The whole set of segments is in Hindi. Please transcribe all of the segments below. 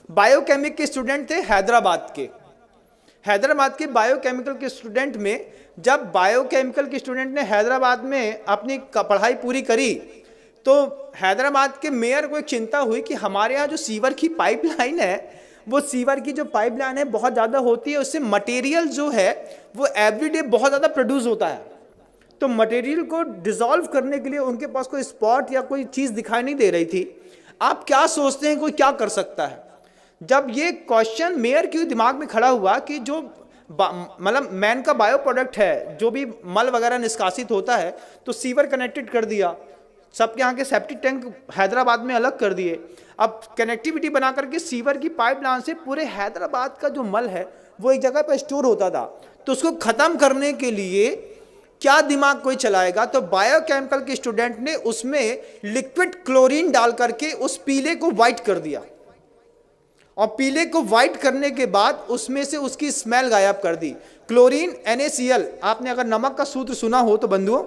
बायोकेमिक के स्टूडेंट थे हैदराबाद के बायोकेमिकल के स्टूडेंट में, जब बायोकेमिकल के स्टूडेंट ने हैदराबाद में अपनी पढ़ाई पूरी करी तो हैदराबाद के मेयर को एक चिंता हुई कि हमारे यहाँ जो सीवर की पाइपलाइन है, वो सीवर की जो पाइपलाइन है बहुत ज़्यादा होती है, उससे मटेरियल जो है वो एवरीडे बहुत ज़्यादा प्रोड्यूस होता है। तो मटेरियल को डिसॉल्व करने के लिए उनके पास कोई स्पॉट या कोई चीज़ दिखाई नहीं दे रही थी। आप क्या सोचते हैं कोई क्या कर सकता है? जब ये क्वेश्चन मेयर के दिमाग में खड़ा हुआ कि जो मतलब मैन का बायो प्रोडक्ट है, जो भी मल वगैरह निष्कासित होता है, तो सीवर कनेक्टेड कर दिया, सबके यहाँ के सेप्टिक टैंक हैदराबाद में अलग कर दिए। अब कनेक्टिविटी बना करके सीवर की पाइपलाइन से पूरे हैदराबाद का जो मल है वो एक जगह पर स्टोर होता था। तो उसको ख़त्म करने के लिए क्या दिमाग कोई चलाएगा? तो बायोकेमिकल के स्टूडेंट ने उसमें लिक्विड क्लोरीन डाल करके उस पीले को वाइट कर दिया, और पीले को वाइट करने के बाद उसमें से उसकी स्मेल गायब कर दी। क्लोरीन NaCl, आपने अगर नमक का सूत्र सुना हो तो बंधुओं,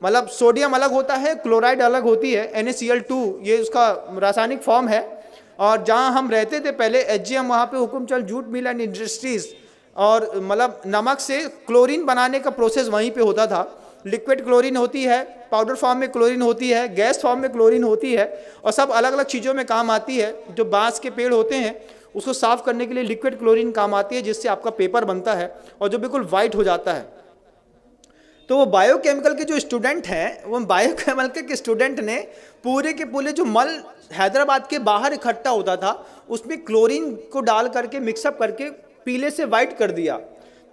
मतलब सोडियम अलग होता है, क्लोराइड अलग होती है, NaCl2 ये उसका रासायनिक फॉर्म है। और जहाँ हम रहते थे पहले HGM, वहाँ पे Hukumchand jute mill and industries, और मतलब नमक से क्लोरीन बनाने का प्रोसेस वहीं पे होता था। लिक्विड क्लोरीन होती है, पाउडर फॉर्म में क्लोरीन होती है, गैस फॉर्म में क्लोरीन होती है, और सब अलग अलग चीज़ों में काम आती है। जो बांस के पेड़ होते हैं उसको साफ़ करने के लिए लिक्विड क्लोरीन काम आती है, जिससे आपका पेपर बनता है और जो बिल्कुल वाइट हो जाता है। तो वो बायोकेमिकल के जो स्टूडेंट हैं, वो बायोकेमिकल के स्टूडेंट ने पूरे के पूरे जो मल हैदराबाद के बाहर इकट्ठा होता था उसमें क्लोरीन को डाल करके मिक्सअप करके पीले से वाइट कर दिया।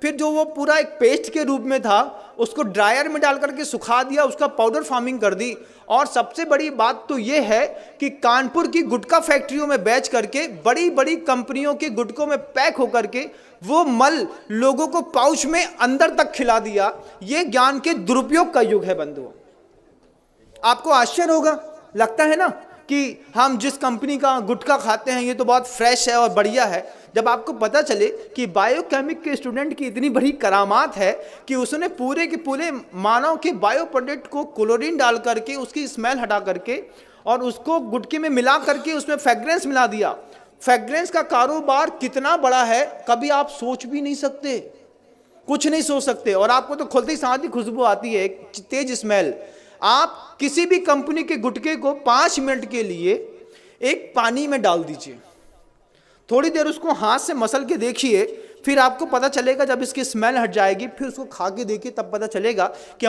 फिर जो वो पूरा एक पेस्ट के रूप में था उसको ड्रायर में डाल करके सुखा दिया, उसका पाउडर फार्मिंग कर दी। और सबसे बड़ी बात तो ये है कि कानपुर की गुटखा फैक्ट्रियों में बेच करके बड़ी बड़ी कंपनियों के गुटकों में पैक होकर के वो मल लोगों को पाउच में अंदर तक खिला दिया। ये ज्ञान के दुरुपयोग का युग है बंधुओं। आपको आश्चर्य होगा, लगता है ना कि हम जिस कंपनी का गुटखा खाते हैं ये तो बहुत फ्रेश है और बढ़िया है। जब आपको पता चले कि बायोकेमिक के स्टूडेंट की इतनी बड़ी करामात है कि उसने पूरे के पूरे मानव के बायो प्रोडक्ट को क्लोरीन डाल करके उसकी स्मेल हटा करके और उसको गुटके में मिला करके उसमें फ्रेग्रेंस मिला दिया। फ्रेग्रेंस का कारोबार कितना बड़ा है कभी आप सोच भी नहीं सकते, कुछ नहीं सोच सकते। और आपको तो खुलते ही साथ ही खुशबू आती है, एक तेज स्मेल। आप किसी भी कंपनी के गुटके को 5 मिनट के लिए एक पानी में डाल दीजिए, थोड़ी देर उसको हाथ से मसल के देखिए, फिर आपको पता चलेगा, जब इसकी स्मेल हट जाएगी फिर उसको खा के देखिए, तब पता चलेगा कि